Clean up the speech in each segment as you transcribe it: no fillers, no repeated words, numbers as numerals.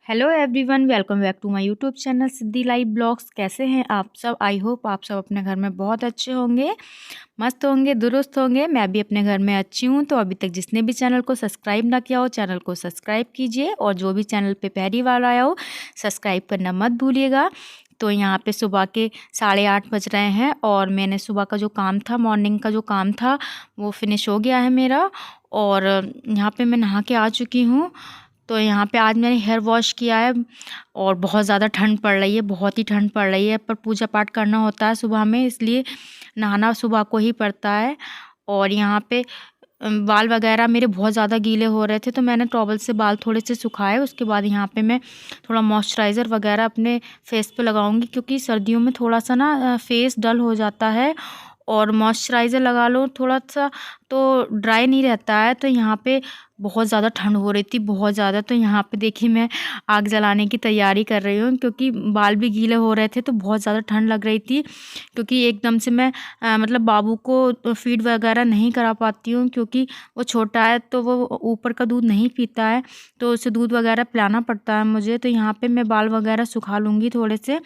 Hello everyone, welcome back to my YouTube channel Siddhi live blogs. कैसे हैं आप सब? आई होप आप सब अपने घर में बहुत अच्छे होंगे, मस्त होंगे, दुरुस्त होंगे। मैं भी अपने घर में अच्छी हूँ। तो अभी तक जिसने भी चैनल को सब्सक्राइब ना किया हो, चैनल को सब्सक्राइब कीजिए, और जो भी चैनल पे पहली बार आया हो, सब्सक्राइब करना मत भूलिएगा। तो यहाँ पे सुबह के 8:30 बज रहे हैं, और मैंने सुबह का जो काम था, मॉर्निंग का जो काम था, वो फिनिश हो गया है मेरा। और यहाँ पे मैं नहा के आ चुकी हूँ। तो यहाँ पे आज मैंने हेयर वॉश किया है, और बहुत ज़्यादा ठंड पड़ रही है, बहुत ही ठंड पड़ रही है। पर पूजा पाठ करना होता है सुबह में, इसलिए नहाना सुबह को ही पड़ता है। और यहाँ पे बाल वगैरह मेरे बहुत ज़्यादा गीले हो रहे थे, तो मैंने टॉवल से बाल थोड़े से सुखाए। उसके बाद यहाँ पे मैं थोड़ा मॉइस्चराइज़र वगैरह अपने फेस पे लगाऊंगी, क्योंकि सर्दियों में थोड़ा सा ना फेस डल हो जाता है, और मॉइस्चराइज़र लगा लो थोड़ा सा तो ड्राई नहीं रहता है। तो यहाँ पे बहुत ज़्यादा ठंड हो रही थी, बहुत ज़्यादा। तो यहाँ पे देखिए मैं आग जलाने की तैयारी कर रही हूँ, क्योंकि बाल भी गीले हो रहे थे, तो बहुत ज़्यादा ठंड लग रही थी। क्योंकि एकदम से मैं मतलब बाबू को फीड वगैरह नहीं करा पाती हूँ, क्योंकि वो छोटा है, तो वो ऊपर का दूध नहीं पीता है, तो उसे दूध वगैरह पिलाना पड़ता है मुझे। तो यहाँ पे मैं बाल वगैरह सुखा लूँगी थोड़े से,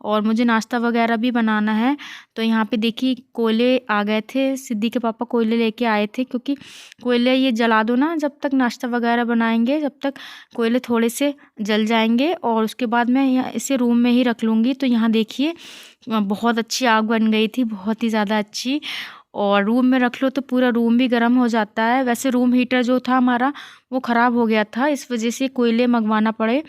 और मुझे नाश्ता वगैरह भी बनाना है। तो यहाँ पे देखिए कोयले आ गए थे, सिद्धि के पापा कोयले लेके आए थे, क्योंकि कोयले ये जला दो ना, जब तक नाश्ता वगैरह बनाएंगे, जब तक कोयले थोड़े से जल जाएंगे, और उसके बाद मैं यहाँ इसे रूम में ही रख लूँगी। तो यहाँ देखिए बहुत अच्छी आग बन गई थी, बहुत ही ज़्यादा अच्छी। और रूम में रख लो तो पूरा रूम भी गर्म हो जाता है। वैसे रूम हीटर जो था हमारा, वो ख़राब हो गया था, इस वजह से कोयले मंगवाना पड़े।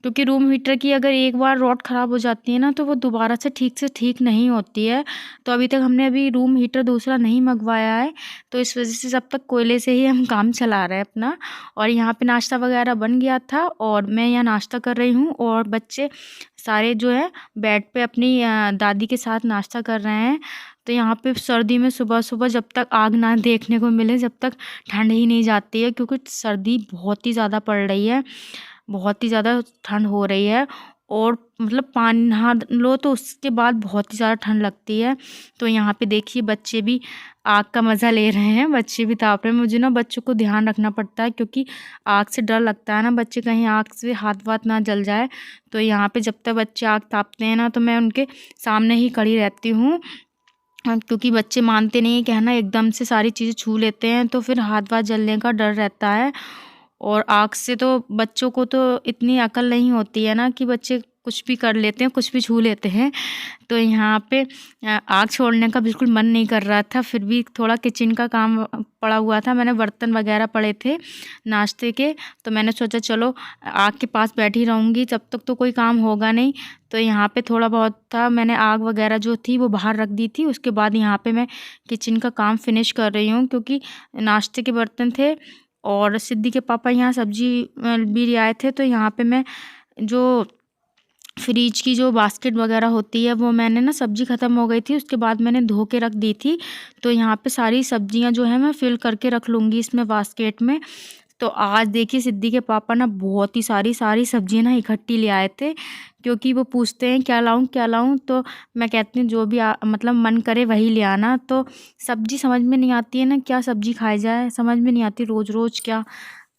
क्योंकि रूम हीटर की अगर एक बार रॉड ख़राब हो जाती है ना, तो वो दोबारा से ठीक नहीं होती है। तो अभी तक हमने अभी रूम हीटर दूसरा नहीं मंगवाया है, तो इस वजह से जब तक कोयले से ही हम काम चला रहे हैं अपना। और यहाँ पे नाश्ता वगैरह बन गया था, और मैं यहाँ नाश्ता कर रही हूँ, और बच्चे सारे जो है बेड पे अपनी दादी के साथ नाश्ता कर रहे हैं। तो यहाँ पे सर्दी में सुबह सुबह जब तक आग ना देखने को मिले, जब तक ठंड ही नहीं जाती है, क्योंकि सर्दी बहुत ही ज़्यादा पड़ रही है, बहुत ही ज़्यादा ठंड हो रही है। और मतलब पानी नहा लो तो उसके बाद बहुत ही ज़्यादा ठंड लगती है। तो यहाँ पे देखिए बच्चे भी आग का मज़ा ले रहे हैं, बच्चे भी ताप रहे हैं। मुझे ना बच्चों को ध्यान रखना पड़ता है, क्योंकि आग से डर लगता है ना, बच्चे कहीं आग से हाथ वाथ ना जल जाए। तो यहाँ पे जब तक बच्चे आग तापते हैं ना, तो मैं उनके सामने ही खड़ी रहती हूँ। क्योंकि बच्चे मानते नहीं है, कहना एकदम से सारी चीज़ें छू लेते हैं, तो फिर हाथ वाथ जलने का डर रहता है। और आग से तो बच्चों को तो इतनी अकल नहीं होती है ना, कि बच्चे कुछ भी कर लेते हैं, कुछ भी छू लेते हैं। तो यहाँ पे आग छोड़ने का बिल्कुल मन नहीं कर रहा था, फिर भी थोड़ा किचन का काम पड़ा हुआ था, मैंने बर्तन वगैरह पड़े थे नाश्ते के। तो मैंने सोचा चलो आग के पास बैठी रहूँगी, जब तक तो कोई काम होगा नहीं। तो यहाँ पे थोड़ा बहुत था, मैंने आग वगैरह जो थी वो बाहर रख दी थी। उसके बाद यहाँ पे मैं किचन का काम फिनिश कर रही हूँ, क्योंकि नाश्ते के बर्तन थे, और सिद्धि के पापा यहाँ सब्जी भी ले आए थे। तो यहाँ पे मैं जो फ्रिज की जो बास्केट वगैरह होती है, वो मैंने ना सब्जी ख़त्म हो गई थी, उसके बाद मैंने धो के रख दी थी। तो यहाँ पे सारी सब्जियाँ जो है मैं फिल करके रख लूँगी इसमें बास्केट में। तो आज देखिए सिद्धि के पापा ना बहुत ही सारी सब्जियाँ ना इकट्ठी ले आए थे, क्योंकि वो पूछते हैं क्या लाऊं क्या लाऊं। तो मैं कहती हूँ जो भी मतलब मन करे वही ले आना। तो सब्जी समझ में नहीं आती है ना, क्या सब्जी खाई जाए, समझ में नहीं आती रोज़ रोज़ क्या।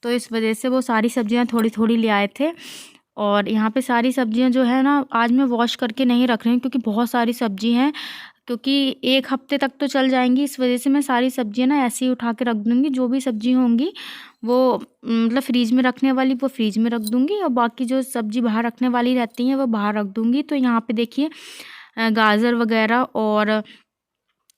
तो इस वजह से वो सारी सब्जियाँ थोड़ी थोड़ी ले आए थे। और यहाँ पे सारी सब्जियाँ जो है ना, आज मैं वॉश करके नहीं रख रही हूँ, क्योंकि बहुत सारी सब्जी हैं, क्योंकि 1 हफ्ते तक तो चल जाएंगी। इस वजह से मैं सारी सब्जियाँ ना ऐसे ही उठा के रख दूँगी। जो भी सब्जी होंगी वो मतलब फ्रीज में रखने वाली वो फ्रीज में रख दूँगी, और बाकी जो सब्जी बाहर रखने वाली रहती हैं वो बाहर रख दूँगी। तो यहाँ पे देखिए गाजर वगैरह, और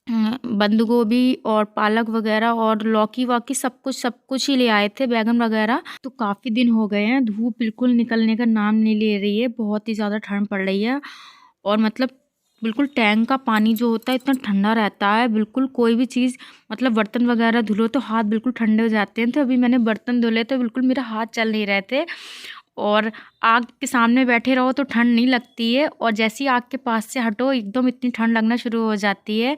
बंद गोभी, और पालक वगैरह, और लौकी वॉकी सब कुछ ही ले आए थे, बैगन वगैरह। तो काफ़ी दिन हो गए हैं, धूप बिल्कुल निकलने का नाम नहीं ले रही है, बहुत ही ज़्यादा ठंड पड़ रही है। और मतलब बिल्कुल टैंक का पानी जो होता है इतना ठंडा रहता है, बिल्कुल कोई भी चीज़ मतलब बर्तन वगैरह धुलो तो हाथ बिल्कुल ठंडे हो जाते हैं। तो अभी मैंने बर्तन धुले तो बिल्कुल मेरा हाथ चल नहीं रहे थे। और आग के सामने बैठे रहो तो ठंड नहीं लगती है, और जैसे ही आग के पास से हटो एकदम इतनी ठंड लगना शुरू हो जाती है।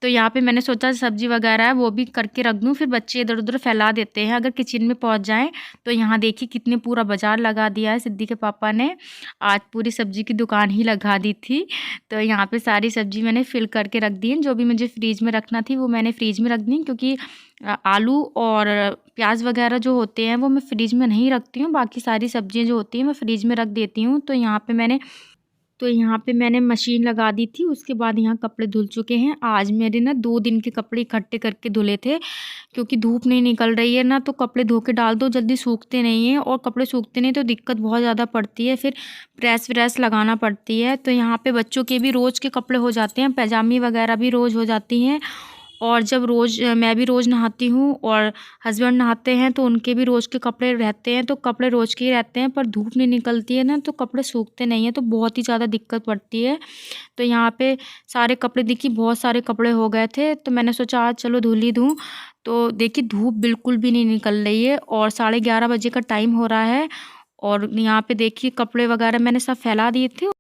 तो यहाँ पे मैंने सोचा सब्जी वगैरह है वो भी करके रख दूँ, फिर बच्चे इधर उधर फैला देते हैं अगर किचन में पहुँच जाएं। तो यहाँ देखिए कितने पूरा बाजार लगा दिया है सिद्धि के पापा ने, आज पूरी सब्जी की दुकान ही लगा दी थी। तो यहाँ पे सारी सब्जी मैंने फिल करके रख दी है, जो भी मुझे फ्रीज में रखना थी वो मैंने फ्रीज में रख दी, क्योंकि आलू और प्याज वगैरह जो होते हैं वो मैं फ्रीज में नहीं रखती हूँ, बाकी सारी सब्जियाँ जो होती हैं मैं फ्रीज में रख देती हूँ। तो यहाँ पे मैंने मशीन लगा दी थी, उसके बाद यहाँ कपड़े धुल चुके हैं। आज मेरे ना 2 दिन के कपड़े इकट्ठे करके धुले थे, क्योंकि धूप नहीं निकल रही है ना, तो कपड़े धो के डाल दो जल्दी सूखते नहीं हैं, और कपड़े सूखते नहीं तो दिक्कत बहुत ज़्यादा पड़ती है, फिर प्रेस व्रेस लगाना पड़ती है। तो यहाँ पे बच्चों के भी रोज़ के कपड़े हो जाते हैं, पैजामी वगैरह भी रोज़ हो जाती हैं, और जब रोज़ मैं भी रोज़ नहाती हूँ और हस्बैंड नहाते हैं तो उनके भी रोज़ के कपड़े रहते हैं, तो कपड़े रोज़ के ही रहते हैं, पर धूप नहीं निकलती है ना तो कपड़े सूखते नहीं हैं, तो बहुत ही ज़्यादा दिक्कत पड़ती है। तो यहाँ पे सारे कपड़े देखिए बहुत सारे कपड़े हो गए थे, तो मैंने सोचा आज चलो धुल ही दूँ। तो देखिए धूप बिल्कुल भी नहीं निकल रही है, और 11:30 बजे का टाइम हो रहा है, और यहाँ पे देखिए कपड़े वगैरह मैंने सब फैला दिए थे।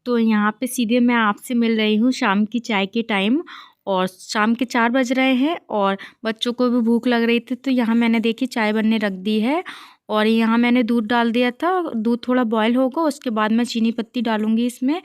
तो यहाँ पे सीधे मैं आपसे मिल रही हूँ शाम की चाय के टाइम, और शाम के 4 बज रहे हैं, और बच्चों को भी भूख लग रही थी, तो यहाँ मैंने देखी चाय बनने रख दी है, और यहाँ मैंने दूध डाल दिया था। दूध थोड़ा बॉयल होगा उसके बाद मैं चीनी पत्ती डालूँगी इसमें।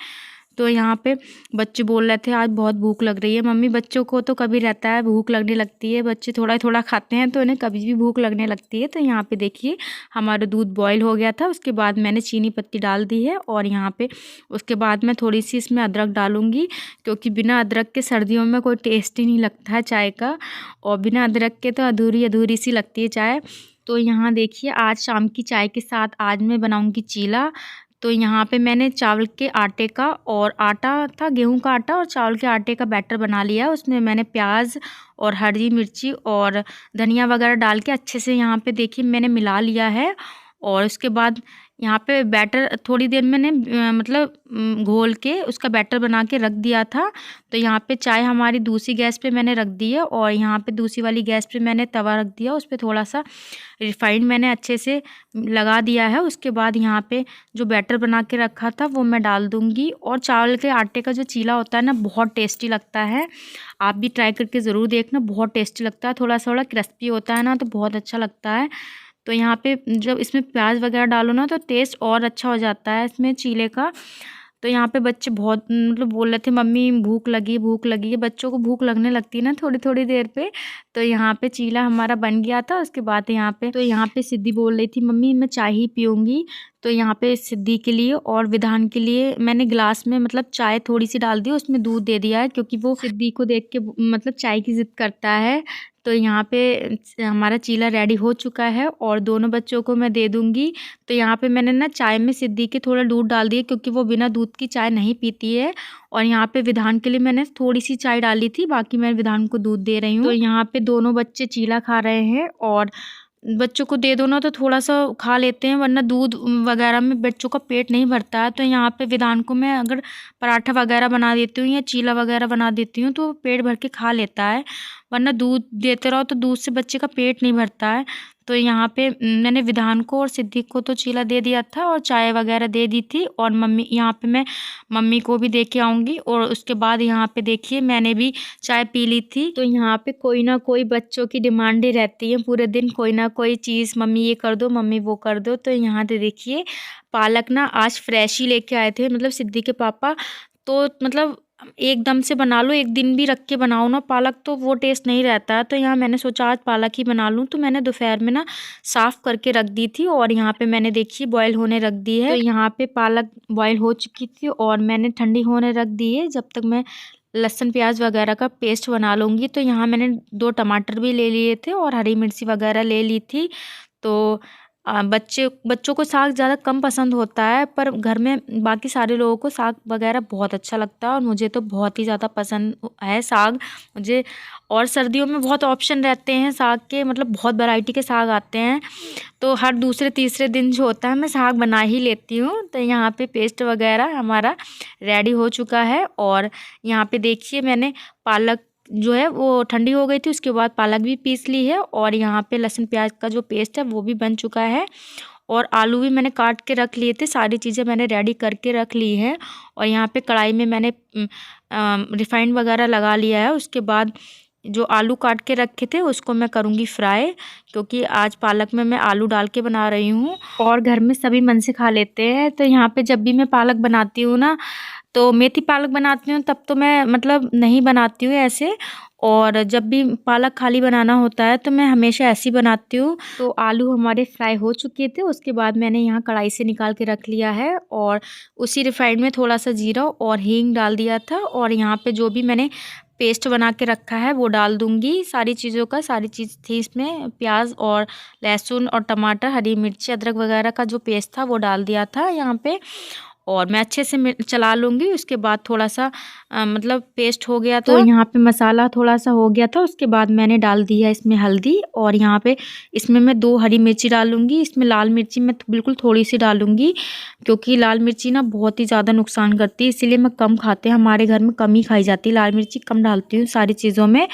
तो यहाँ पे बच्चे बोल रहे थे आज बहुत भूख लग रही है मम्मी, बच्चों को तो कभी रहता है भूख लगने लगती है, बच्चे थोड़ा थोड़ा खाते हैं तो उन्हें कभी भी भूख लगने लगती है। तो यहाँ पे देखिए हमारा दूध बॉईल हो गया था, उसके बाद मैंने चीनी पत्ती डाल दी है, और यहाँ पे उसके बाद मैं थोड़ी सी इसमें अदरक डालूँगी, क्योंकि बिना अदरक के सर्दियों में कोई टेस्ट ही नहीं लगता है चाय का, और बिना अदरक के तो अधूरी अधूरी सी लगती है चाय। तो यहाँ देखिए आज शाम की चाय के साथ आज मैं बनाऊँगी चीला। तो यहाँ पे मैंने चावल के आटे का, और आटा था गेहूं का आटा और चावल के आटे का बैटर बना लिया। उसमें मैंने प्याज और हरी मिर्ची और धनिया वगैरह डाल के अच्छे से यहाँ पे देखिए मैंने मिला लिया है, और उसके बाद यहाँ पे बैटर थोड़ी देर मैंने घोल के उसका बैटर बना के रख दिया था। तो यहाँ पे चाय हमारी दूसरी गैस पे मैंने रख दी है, और यहाँ पे दूसरी वाली गैस पे मैंने तवा रख दिया, उस पर थोड़ा सा रिफाइंड मैंने अच्छे से लगा दिया है। उसके बाद यहाँ पे जो बैटर बना के रखा था वो मैं डाल दूँगी, और चावल के आटे का जो चीला होता है ना बहुत टेस्टी लगता है, आप भी ट्राई करके ज़रूर देखना, बहुत टेस्टी लगता है, थोड़ा थोड़ा क्रिस्पी होता है ना तो बहुत अच्छा लगता है। तो यहाँ पे जब इसमें प्याज वगैरह डालो ना तो टेस्ट और अच्छा हो जाता है इसमें चीले का। तो यहाँ पे बच्चे बहुत बोल रहे थे मम्मी भूख लगी है, बच्चों को भूख लगने लगती है ना थोड़ी थोड़ी देर पे। तो यहाँ पे चीला हमारा बन गया था। उसके बाद यहाँ पे सिद्धि बोल रही थी मम्मी मैं चाय ही पीऊँगी। तो यहाँ पे सिद्धि के लिए और विधान के लिए मैंने गिलास में चाय थोड़ी सी डाल दी, उसमें दूध दे दिया है, क्योंकि वो सिद्धि को देख के चाय की ज़िद करता है। तो यहाँ पे हमारा चीला रेडी हो चुका है, और दोनों बच्चों को मैं दे दूँगी। तो यहाँ पे मैंने ना चाय में सिद्धि के थोड़ा दूध डाल दिया, क्योंकि वो बिना दूध की चाय नहीं पीती है, और यहाँ पे विधान के लिए मैंने थोड़ी सी चाय डाली थी, बाकी मैं विधान को दूध दे रही हूँ। तो यहाँ पे दोनों बच्चे चीला खा रहे हैं, और बच्चों को दे दो ना तो थोड़ा सा खा लेते हैं, वरना दूध वगैरह में बच्चों का पेट नहीं भरता है। तो यहाँ पे विधान को मैं अगर पराठा वगैरह बना देती हूँ या चीला वगैरह बना देती हूँ तो पेट भर के खा लेता है, वरना दूध देते रहो तो दूध से बच्चे का पेट नहीं भरता है। तो यहाँ पे मैंने विधान को और सिद्धि को तो चीला दे दिया था और चाय वगैरह दे दी थी, और मैं मम्मी को भी दे के आऊँगी। और उसके बाद यहाँ पे देखिए मैंने भी चाय पी ली थी। तो यहाँ पे कोई ना कोई बच्चों की डिमांड ही रहती है पूरे दिन, कोई ना कोई चीज़ मम्मी ये कर दो मम्मी वो कर दो। तो यहाँ पे देखिए पालक ना आज फ्रेश ही लेके आए थे सिद्धि के पापा। तो एकदम से बना लो, एक दिन भी रख के बनाओ ना पालक तो वो टेस्ट नहीं रहता है। तो यहाँ मैंने सोचा आज पालक ही बना लूँ, तो मैंने दोपहर में ना साफ़ करके रख दी थी, और यहाँ पे मैंने देखिए बॉईल होने रख दी है। तो यहाँ पे पालक बॉईल हो चुकी थी और मैंने ठंडी होने रख दी है, जब तक मैं लहसुन प्याज वगैरह का पेस्ट बना लूँगी। तो यहाँ मैंने 2 टमाटर भी ले लिए थे और हरी मिर्ची वगैरह ले ली थी। तो बच्चों को साग ज़्यादा कम पसंद होता है, पर घर में बाकी सारे लोगों को साग वगैरह बहुत अच्छा लगता है और मुझे तो बहुत ही ज़्यादा पसंद है साग मुझे। और सर्दियों में बहुत ऑप्शन रहते हैं साग के, मतलब बहुत वैरायटी के साग आते हैं, तो हर दूसरे तीसरे दिन जो होता है मैं साग बना ही लेती हूँ। तो यहाँ पे पेस्ट वगैरह हमारा रेडी हो चुका है और यहाँ पे देखिए मैंने पालक जो है वो ठंडी हो गई थी, उसके बाद पालक भी पीस ली है और यहाँ पे लहसुन प्याज का जो पेस्ट है वो भी बन चुका है और आलू भी मैंने काट के रख लिए थे। सारी चीज़ें मैंने रेडी करके रख ली हैं और यहाँ पे कढ़ाई में मैंने रिफाइंड वगैरह लगा लिया है। उसके बाद जो आलू काट के रखे थे उसको मैं करूँगी फ्राई, क्योंकि आज पालक में मैं आलू डाल के बना रही हूँ और घर में सभी मन से खा लेते हैं। तो यहाँ पे जब भी मैं पालक बनाती हूँ ना, तो मेथी पालक बनाती हूँ तब तो मैं मतलब नहीं बनाती हूँ ऐसे, और जब भी पालक खाली बनाना होता है तो मैं हमेशा ऐसी बनाती हूँ। तो आलू हमारे फ्राई हो चुके थे, उसके बाद मैंने यहाँ कढ़ाई से निकाल के रख लिया है और उसी रिफाइंड में थोड़ा सा जीरा और हींग डाल दिया था और यहाँ पे जो भी मैंने पेस्ट बना के रखा है वो डाल दूँगी। सारी चीज़ों का सारी चीज़ थी इसमें, प्याज और लहसुन और टमाटर, हरी मिर्ची, अदरक वगैरह का जो पेस्ट था वो डाल दिया था यहाँ पे और मैं अच्छे से चला लूँगी। उसके बाद थोड़ा सा मतलब पेस्ट हो गया था, तो यहाँ पे मसाला थोड़ा सा हो गया था। उसके बाद मैंने डाल दिया इसमें हल्दी और यहाँ पे इसमें मैं 2 हरी मिर्ची डालूँगी। इसमें लाल मिर्ची मैं बिल्कुल थोड़ी सी डालूँगी, क्योंकि लाल मिर्ची ना बहुत ही ज़्यादा नुकसान करती है, इसीलिए मैं कम खाते हैं, हमारे घर में कम ही खाई जाती है, लाल मिर्ची कम डालती हूँ सारी चीज़ों में।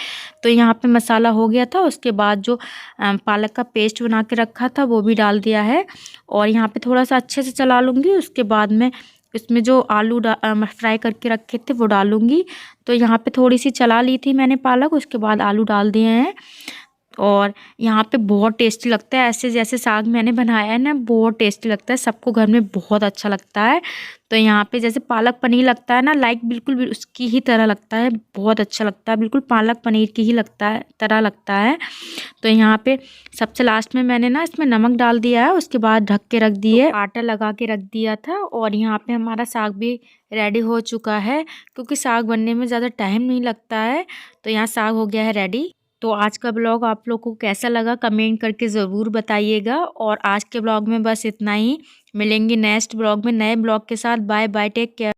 तो यहाँ पे मसाला हो गया था, उसके बाद जो पालक का पेस्ट बना के रखा था वो भी डाल दिया है और यहाँ पे थोड़ा सा अच्छे से चला लूँगी। उसके बाद मैं इसमें जो आलू फ्राई करके रखे थे वो डालूँगी। तो यहाँ पे थोड़ी सी चला ली थी मैंने पालक, उसके बाद आलू डाल दिए हैं और यहाँ पे बहुत टेस्टी लगता है। ऐसे जैसे साग मैंने बनाया है ना, बहुत टेस्टी लगता है, सबको घर में बहुत अच्छा लगता है। तो यहाँ पे जैसे पालक पनीर लगता है ना, लाइक बिल्कुल भी उसकी ही तरह लगता है, बहुत अच्छा लगता है, बिल्कुल पालक पनीर की ही तरह लगता है। तो यहाँ पे सबसे लास्ट में मैंने ना इसमें नमक डाल दिया है, उसके बाद ढक के रख दिए, आटा लगा के रख दिया था और यहाँ पे हमारा साग भी रेडी हो चुका है, क्योंकि साग बनने में ज़्यादा टाइम नहीं लगता है। तो यहाँ साग हो गया है रेडी। तो आज का ब्लॉग आप लोग को कैसा लगा कमेंट करके ज़रूर बताइएगा और आज के ब्लॉग में बस इतना ही। मिलेंगे नेक्स्ट ब्लॉग में नए ब्लॉग के साथ। Bye bye, take care.